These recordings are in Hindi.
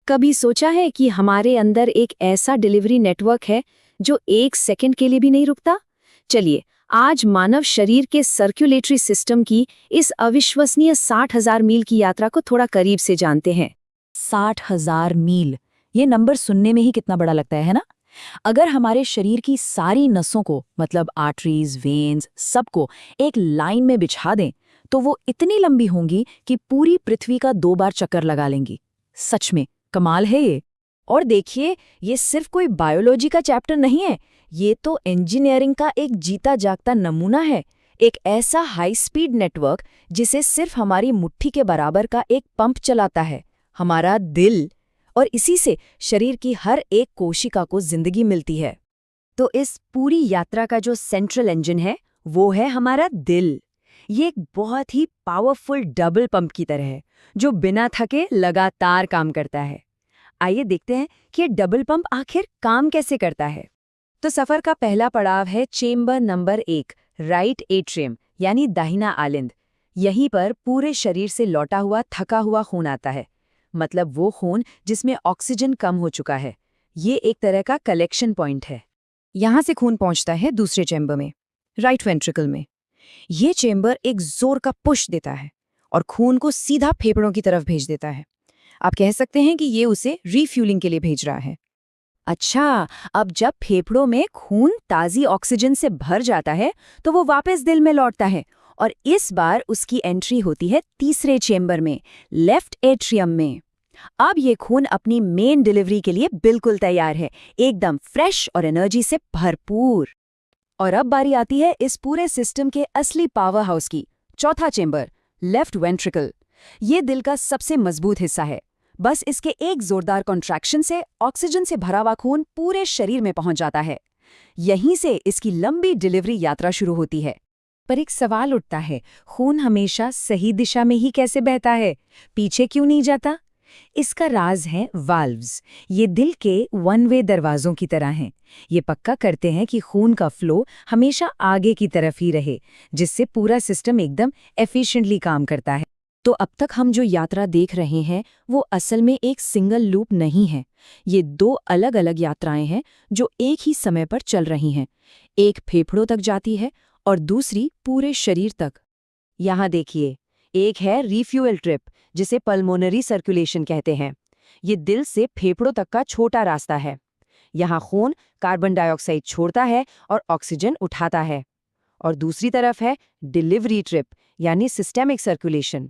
कभी सोचा है कि हमारे अंदर एक ऐसा डिलीवरी नेटवर्क है जो 1 सेकंड के लिए भी नहीं रुकता? चलिए, आज मानव शरीर के सर्कुलेटरी सिस्टम की इस अविश्वसनीय 60,000 मील की यात्रा को थोड़ा करीब से जानते हैं। 60,000 मील, ये नंबर सुनने में ही कितना बड़ा लगता है ना? अगर हमारे शरीर की सारी नसों को, मतलब आर्टरीज, वेन्स, सबको एक लाइन में बिछा दें, तो वो इतनी लंबी होंगी कि पूरी पृथ्वी का 2 बार चक्कर लगा लेंगी। सच में कमाल है ये। और देखिए, ये सिर्फ कोई बायोलॉजी का चैप्टर नहीं है, ये तो इंजीनियरिंग का एक जीता जागता नमूना है। एक ऐसा हाई स्पीड नेटवर्क जिसे सिर्फ हमारी मुट्ठी के बराबर का एक पंप चलाता है, हमारा दिल, और इसी से शरीर की हर एक कोशिका को जिंदगी मिलती है। तो इस पूरी यात्रा का जो सेंट्रल इंजन है, वो है हमारा दिल। ये एक बहुत ही पावरफुल डबल पंप की तरह है, जो बिना थके लगातार काम करता है। आइए देखते हैं कि ये डबल पंप आखिर काम कैसे करता है। तो सफर का पहला पड़ाव है चेंबर नंबर 1, राइट एट्रियम, यानी दाहिना आलिंद। यहीं पर पूरे शरीर से लौटा हुआ थका हुआ खून आता है, मतलब वो खून जिसमें ऑक्सीजन कम हो चुका है। ये एक तरह का कलेक्शन पॉइंट है। यहाँ से खून पहुंचता है दूसरे चेंबर में, राइट वेंट्रिकल में। ये चेंबर एक जोर का पुश देता है और खून को सीधा फेफड़ों की तरफ भेज देता है। आप कह सकते हैं कि ये उसे रीफ्यूलिंग के लिए भेज रहा है। अच्छा, अब जब फेफड़ों में खून ताज़ी ऑक्सीजन से भर जाता है, तो वो वापस दिल में लौटता है और इस बार उसकी एंट्री होती है तीसरे चेंबर में, लेफ्ट एट्रियम में। अब ये खून अपनी मेन डिलीवरी के लिए बिल्कुल तैयार है, एकदम फ्रेश और एनर्जी से भरपूर। और अब बारी आती है इस पूरे सिस्टम के असली पावर हाउस की, चौथा चेंबर, लेफ्ट वेंट्रिकल। ये दिल का सबसे मजबूत हिस्सा है। बस इसके एक जोरदार कॉन्ट्रैक्शन से ऑक्सीजन से भरा हुआ खून पूरे शरीर में पहुंच जाता है। यहीं से इसकी लंबी डिलीवरी यात्रा शुरू होती है। पर एक सवाल उठता है, खून हमेशा सही दिशा में ही कैसे बहता है? पीछे क्यों नहीं जाता? इसका राज है वाल्व्स। ये दिल के वन वे दरवाजों की तरह हैं। ये पक्का करते हैं कि खून का फ्लो हमेशा आगे की तरफ ही रहे, जिससे पूरा सिस्टम एकदम एफिशिएंटली काम करता है। तो अब तक हम जो यात्रा देख रहे हैं, वो असल में एक सिंगल लूप नहीं है। ये 2 अलग अलग यात्राएं हैं जो एक ही समय पर चल रही हैं। एक फेफड़ों तक जाती है और दूसरी पूरे शरीर तक। यहाँ देखिए, एक है रिफ्यूअल ट्रिप, जिसे पल्मोनरी सर्कुलेशन कहते हैं। ये दिल से फेफड़ों तक का छोटा रास्ता है। यहाँ खून कार्बन डाइऑक्साइड छोड़ता है और ऑक्सीजन उठाता है। और दूसरी तरफ है डिलीवरी ट्रिप, यानी सिस्टेमिक सर्कुलेशन।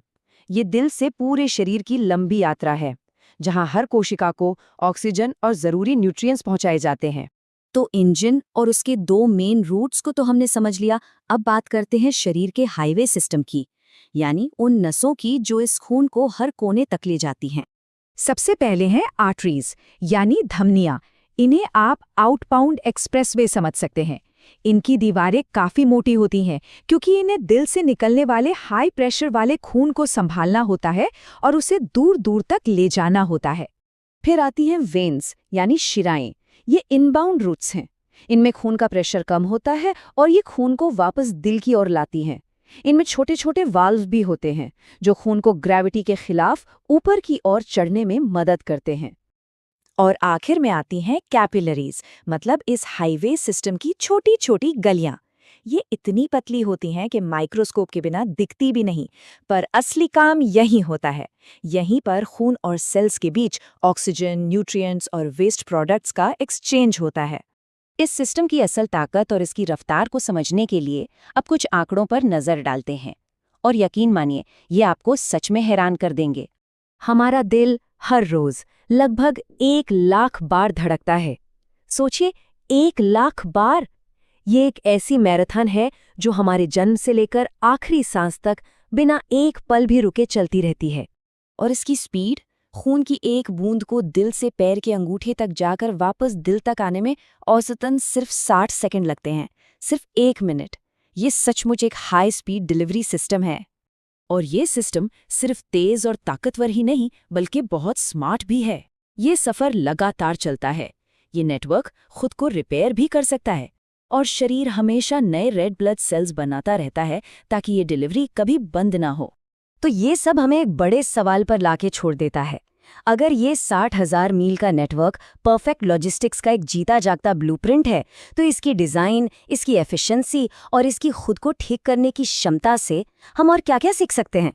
ये दिल से पूरे शरीर की लंबी यात्रा है, जहाँ हर कोशिका को ऑक्सीजन और ज़रूरी न्यूट्रिएंट्स पहुंचाए जाते हैं। तो इंजन और उसके 2 मेन रूट्स को तो हमने समझ लिया। अब बात करते हैं शरीर के हाईवे सिस्टम की, यानी उन नसों की जो इस खून को हर कोने तक ले जाती हैं। सबसे पहले हैं आर्टरीज, यानी धमनियां। इन्हें आप आउटबाउंड एक्सप्रेसवे समझ सकते हैं। इनकी दीवारें काफी मोटी होती हैं, क्योंकि इन्हें दिल से निकलने वाले हाई प्रेशर वाले खून को संभालना होता है और उसे दूर दूर तक ले जाना होता है। फिर आती हैं वेन्स, यानी शिराएं। ये इनबाउंड रूट्स हैं। इनमें खून का प्रेशर कम होता है और ये खून को वापस दिल की ओर लाती हैं। इनमें छोटे छोटे वाल्व भी होते हैं, जो खून को ग्रेविटी के खिलाफ ऊपर की ओर चढ़ने में मदद करते हैं। और आखिर में आती हैं कैपिलरीज, मतलब इस हाईवे सिस्टम की छोटी छोटी गलियां। ये इतनी पतली होती हैं कि माइक्रोस्कोप के बिना दिखती भी नहीं, पर असली काम यहीं होता है। यहीं पर खून और सेल्स के बीच ऑक्सीजन, न्यूट्रिएंट्स और वेस्ट प्रोडक्ट्स का एक्सचेंज होता है। इस सिस्टम की असल ताकत और इसकी रफ्तार को समझने के लिए अब कुछ आंकड़ों पर नजर डालते हैं। और यकीन मानिए, ये आपको सच में हैरान कर देंगे। हमारा दिल हर रोज लगभग 1 लाख बार धड़कता है। सोचिए, 1 लाख बार! ये एक ऐसी मैराथन है जो हमारे जन्म से लेकर आखिरी सांस तक बिना एक पल भी रुके चलती रहती है। और इसकी स्पीड, खून की एक बूंद को दिल से पैर के अंगूठे तक जाकर वापस दिल तक आने में औसतन सिर्फ 60 सेकंड लगते हैं, सिर्फ 1 मिनट। ये सचमुच एक हाई स्पीड डिलीवरी सिस्टम है। और ये सिस्टम सिर्फ तेज और ताकतवर ही नहीं, बल्कि बहुत स्मार्ट भी है। ये सफर लगातार चलता है। ये नेटवर्क खुद को रिपेयर भी कर सकता है और शरीर हमेशा नए रेड ब्लड सेल्स बनाता रहता है, ताकि ये डिलीवरी कभी बंद ना हो। तो ये सब हमें एक बड़े सवाल पर लाके छोड़ देता है। अगर ये 60,000 मील का नेटवर्क परफेक्ट लॉजिस्टिक्स का एक जीता जागता ब्लूप्रिंट है, तो इसकी डिज़ाइन, इसकी एफिशिएंसी और इसकी खुद को ठीक करने की क्षमता से हम और क्या-क्या सीख सकते हैं?